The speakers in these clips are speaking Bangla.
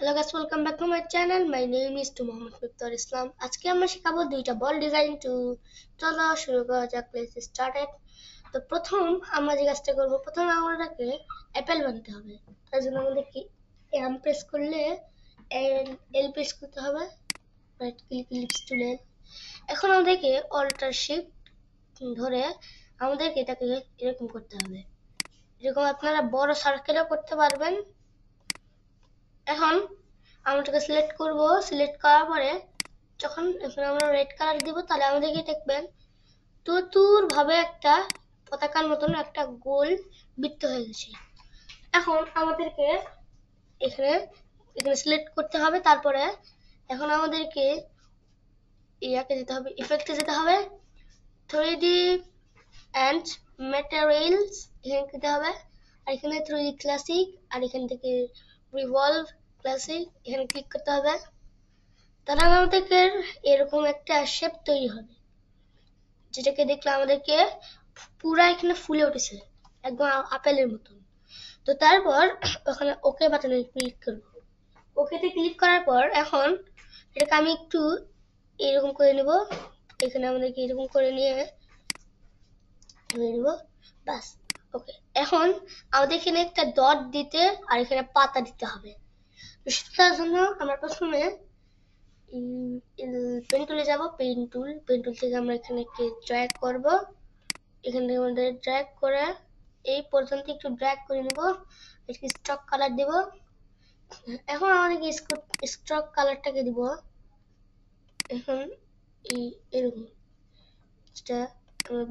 Hello guys, welcome back to my channel. My name is Mohammed Miftar Islam. আজকে আমরা শেখাবো দুইটা বল ডিজাইন টু। চলো শুরু করা যাক। Let's started. তো প্রথম আমরা যে কাজটা করব, প্রথম আমাদেরকে অ্যাপেল বানাতে হবে। তার জন্য আমাদের কি এম প্রেস করলে এল প্রেস করতে হবে, রাইট ক্লিক লিপস টু এল। এখন আমাদেরকে অল্টার শিফট ধরে আমাদেরকে এটাকে এরকম করতে হবে। এরকম আপনারা বড় সার্কেলও করতে পারবেন। এখন আমরাটাকে সিলেক্ট করব। সিলেক্ট করার পরে যখন এখানে আমরা রেড কালার দিব, তাহলে আমাদেরকে দেখবেন চতুর ভাবে একটা পতাকার মতন একটা গোল বৃত্ত হয়ে গেছে। এখন আমাদেরকে এখানে এখানে সিলেক্ট করতে হবে। তারপরে এখন আমাদেরকে ইয়াকে যেতে হবে, ইফেক্টে যেতে হবে, 3D অ্যান্ড ম্যাটেরিয়ালস এখানে যেতে হবে। আর এখানে 3D ক্লাসিক, আর এখান থেকে রিভলভ ক্লাসিক এখানে ক্লিক করতে হবে। তাহলে আমাদেরকে এরকম একটা শেপ তৈরি হবে, যেটাকে দেখলে আমাদেরকে পুরা এখানে ফুলে উঠেছে একদম আপেলের মতন। তো তারপর ওখানে ওকে বাটনে ক্লিক করব। ওকেতে ক্লিক করার পর এখন এটাকে আমি একটু এরকম করে নেব। এখানে আমাদেরকে এরকম করে নিয়ে নেব, বাস। ওকে, এখন আমাদের এখানে একটা ডট দিতে আর এখানে পাতা দিতে হবে। তো সেটার জন্য আমরা প্রথমে পেন টুলে যাব। পেন টুল থেকে আমরা এখানে ড্র্যাগ করব। এখান থেকে আমাদের ড্র্যাগ করে এই পর্যন্ত একটু ড্র্যাগ করে নেব। এটাকে স্ট্রোক কালার দেব। এখন আমাদেরকে স্ট্রোক কালারটাকে দিব এখন এরকম, যেটা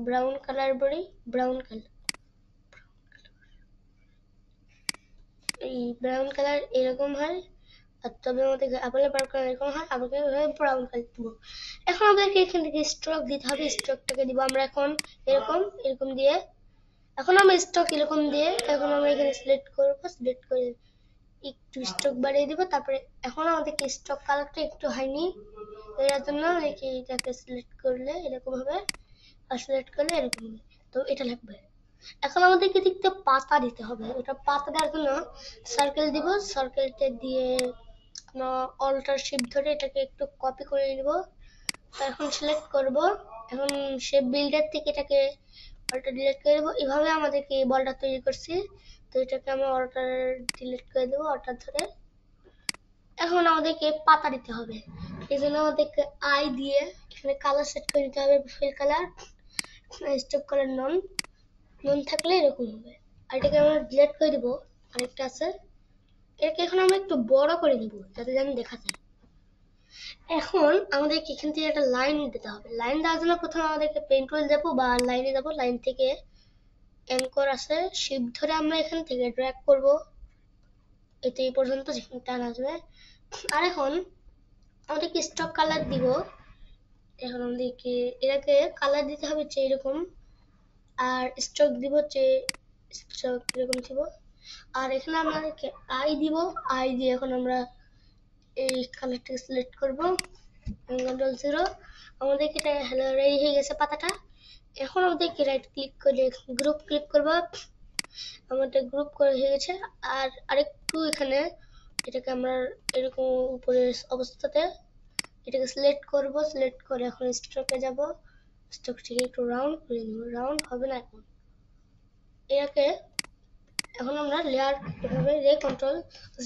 ব্রাউন কালার বলি, ব্রাউন কালার। এই ব্রাউন কালার এরকম হয়, আর তবে আমাদের আপেলের ব্রাউন কালার এরকম হয়, আমাদের ব্রাউন কালার দিব। এখন আমাদেরকে এখান থেকে স্ট্রোক দিতে হবে। স্ট্রোকটাকে দিব আমরা এখন এরকম এরকম দিয়ে। এখন আমরা স্ট্রোক এরকম দিয়ে এখন আমরা এখানে সিলেক্ট করব। সিলেক্ট করে একটু স্ট্রোক বাড়িয়ে দিব। তারপরে এখন আমাদেরকে স্ট্রোক কালারটা একটু হয়নি, এর জন্য এটাকে সিলেক্ট করলে এরকম হবে, আর সিলেক্ট করলে এরকম হবে। তো এটা লাগবে। এখন আমাদেরকে দেখতে পাতা দিতে হবে। ওটা পাতা দেওয়ার জন্য সার্কেল দিব। সার্কেলটা দিয়ে অল্টার শিফট ধরে এটাকে একটু কপি করে নিব। এখন সিলেক্ট করব। এখন শেপ বিল্ডার থেকে এটাকে অল্টার ডিলিট করে দেবো। এভাবে আমাদেরকে এই বলটা তৈরি করছি। তো এটাকে আমরা অল্টার ডিলিট করে দেবো, অল্টার ধরে। এখন আমাদেরকে পাতা দিতে হবে। এই জন্য আমাদেরকে আই দিয়ে এখানে কালার সেট করে নিতে হবে। ফিল কালার, স্টক কালার নন থাকলে এরকম হবে। আর এটাকে আমরা ডিলিট করে দিব। আরেকটা আছে, এটাকে এখন আমরা একটু বড় করে নিব যাতে যেন দেখা যায়। এখন আমাদেরকে এখান থেকে একটা লাইন দিতে হবে। লাইন দেওয়ার জন্য প্রথমে আমাদেরকে পেন টুল দেবো বা লাইনে যাবো। লাইন থেকে অ্যাঙ্কর আছে, শিফট ধরে আমরা এখান থেকে ড্র্যাগ করব এতে এই পর্যন্ত যেখানে টান আসবে। আর এখন আমাদেরকে স্টক কালার দিব। এখন আমাদেরকে এটাকে কালার দিতে হবে যে এরকম, আর স্ট্রোক দিব যে স্ট্রোক এরকম দিব। আর এখানে আমাদেরকে আই দিব। আই দিয়ে এখন আমরা এই কালারটাকে সিলেক্ট করব, কন্ট্রোল 0। আমাদেরকে এটা রেডি হয়ে গেছে পাতাটা। এখন আমাদেরকে রাইট ক্লিক করে গ্রুপ ক্লিক করব। আমাদের গ্রুপ করে হয়ে গেছে। আর আরেকটু এখানে এটাকে আমরা এরকম উপরে অবস্থাতে এটাকে সিলেক্ট করব। সিলেক্ট করে এখন স্ট্রোকে যাব। স্ট্রোকটিকে একটু রাউন্ড করে নেব। রাউন্ড হবে না এখন। এটাকে এখন আমরা লেয়ার এভাবে কন্ট্রোল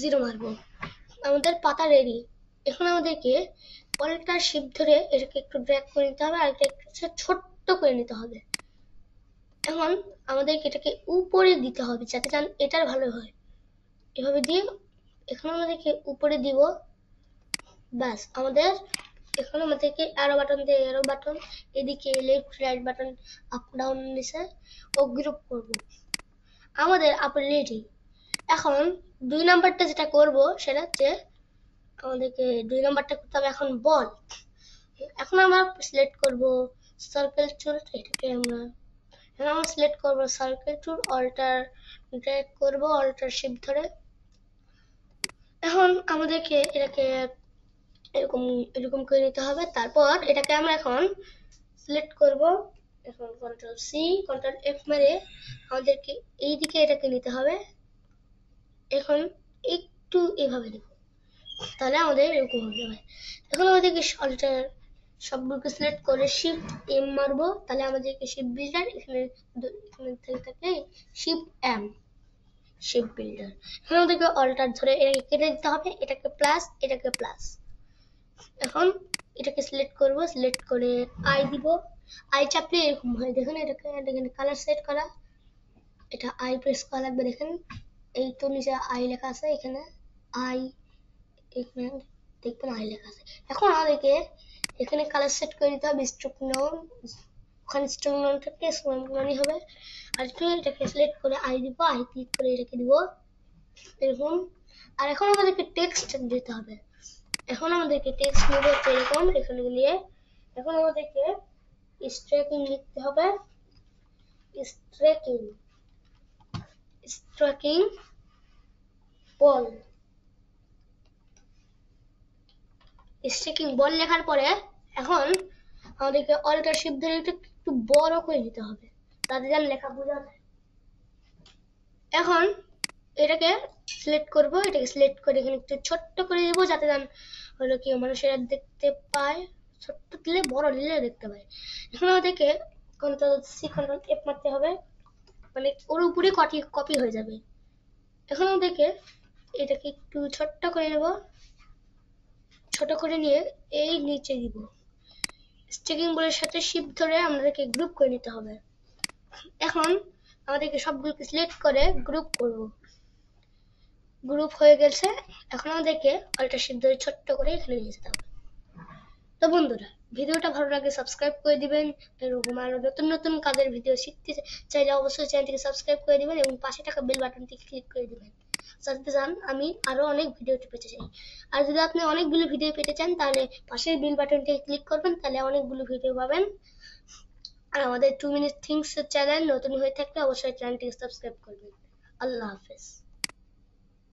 0 মারবো। আমাদের পাতা রেডি। এখন আমাদেরকে পরেরটা শিফট ধরে এটাকে একটু ড্র্যাগ করে নিতে হবে, আর এটা একটু ছোট্ট করে নিতে হবে। এখন আমাদেরকে এটাকে উপরে দিতে হবে যাতে এটার ভালো হয়। এভাবে দিয়ে এখন আমাদেরকে উপরে দিব। ব্যাস, আমাদের এখন আমাদেরকে অ্যারো বাটন দিয়ে অ্যারো বাটন, এদিকে left right button, up down নিচে ও গ্রুপ করব। আমাদের আপেল রেডি। এখন 2 নাম্বারটা যেটা করব সেটা হচ্ছে আমাদেরকে 2 নাম্বারটা করতে হবে এখন বল। এখন আমরা সিলেক্ট করব সার্কেল টুল। এটাকে আমরা সিলেক্ট করব সার্কেল টুল, অল্টার ড্র্যাগ করব, অল্টার শিফট ধরে। এখন আমাদেরকে এটাকে এরকম এরকম করে নিতে হবে। তারপর এটাকে আমরা এখন সিলেক্ট করব। এখন কন্ট্রোল সি কন্ট্রোল এফ মেরে আমাদেরকে এই দিকে এটাকে নিতে হবে। এখন একটু এভাবে দেব। তাহলে আমাদের এরকম হয়ে যাবে। এখন আমাদেরকে অল্টার সবগুলোকে সিলেক্ট করে শিফট এম মারবো, তাহলে আমাদেরকে শিপ বিল্ডার এখানে এখানে থাকে শিফট এম, শিপ বিল্ডার। এখন আমাদেরকে অল্টার ধরে এটাকে কেটে দিতে হবে, এটাকে প্লাস, এটাকে প্লাস। এখন এটাকে সিলেক্ট করব, সিলেক্ট করে আই দিব, আই চাপলে এরকম হয় দেখুন। এটাকে এখানে কালার সেট করা, এটা আই প্রেস করা লাগবে। দেখেন এই তো নিচে আই লেখা আছে, এখানে আই, এখানে দেখবেন আই লেখা আছে। এখন আমাদেরকে এখানে কালার সেট করে দিতে হবে স্ট্রোক নন, ওখানে স্ট্রোক নন থেকে স্মল ননই হবে। আর একটু এটাকে সিলেক্ট করে আই দিব, আই ক্লিক করে এটাকে দিব এরকম। আর এখন আমাদেরকে টেক্সট দিতে হবে। এখন আমাদেরকে টেক্সট নেব এরকম, এখানে নিয়ে এখন আমাদেরকে স্ট্রেকিং লিখতে হবে, স্ট্রেকিং, স্ট্রেকিং বল, স্ট্রেকিং বল লেখার পরে এখন আমাদেরকে অল্টার শিফট ধরে একটু বড় করে দিতে হবে তাতে যেন লেখা বোঝা যায়। এখন এটাকে সিলেক্ট করব, এটাকে সিলেক্ট করে এখানে একটু ছোট্ট করে দেবো যাতে যেন হলো কি মানুষেরা দেখতে পায়, ছোট্ট দিলে বড় দিলে দেখতে পায়। এখন আমাদেরকে কন্ট্রোল সি কন্ট্রোল এফ মারতে হবে, মানে ওর উপরে কপি হয়ে যাবে। এখন আমাদেরকে এটাকে একটু ছোট্ট করে নেব, ছোট করে নিয়ে এই নিচে দিব, স্টিকিং বলের সাথে শিফট ধরে আমাদেরকে গ্রুপ করে নিতে হবে। এখন আমাদেরকে সবগুলোকে সিলেক্ট করে গ্রুপ করব, গ্রুপ হয়ে গেছে। এখন আমাদেরকে অল্টার শিফট ধরে ছোট্ট করে এখানে নিয়ে যেতে হবে। তো বন্ধুরা, ভিডিওটা ভালো লাগলে সাবস্ক্রাইব করে দিবেন, এরকম আরো নতুন নতুন কাজের ভিডিও শিখতে চাইলে অবশ্যই চ্যানেলটিকে সাবস্ক্রাইব করে দিবেন এবং পাশে থাকা বেল বাটনটি ক্লিক করে দিবেন যাতে চান আমি আরো অনেক ভিডিও পেতে চাই। আর যদি আপনি অনেকগুলো ভিডিও পেতে চান তাহলে পাশের বেল বাটনটি ক্লিক করবেন, তাহলে অনেকগুলো ভিডিও পাবেন। আর আমাদের 2 মিনিট থিংস চ্যানেল নতুন হয়ে থাকলে অবশ্যই চ্যানেলটিকে সাবস্ক্রাইব করবেন। আল্লাহ হাফেজ।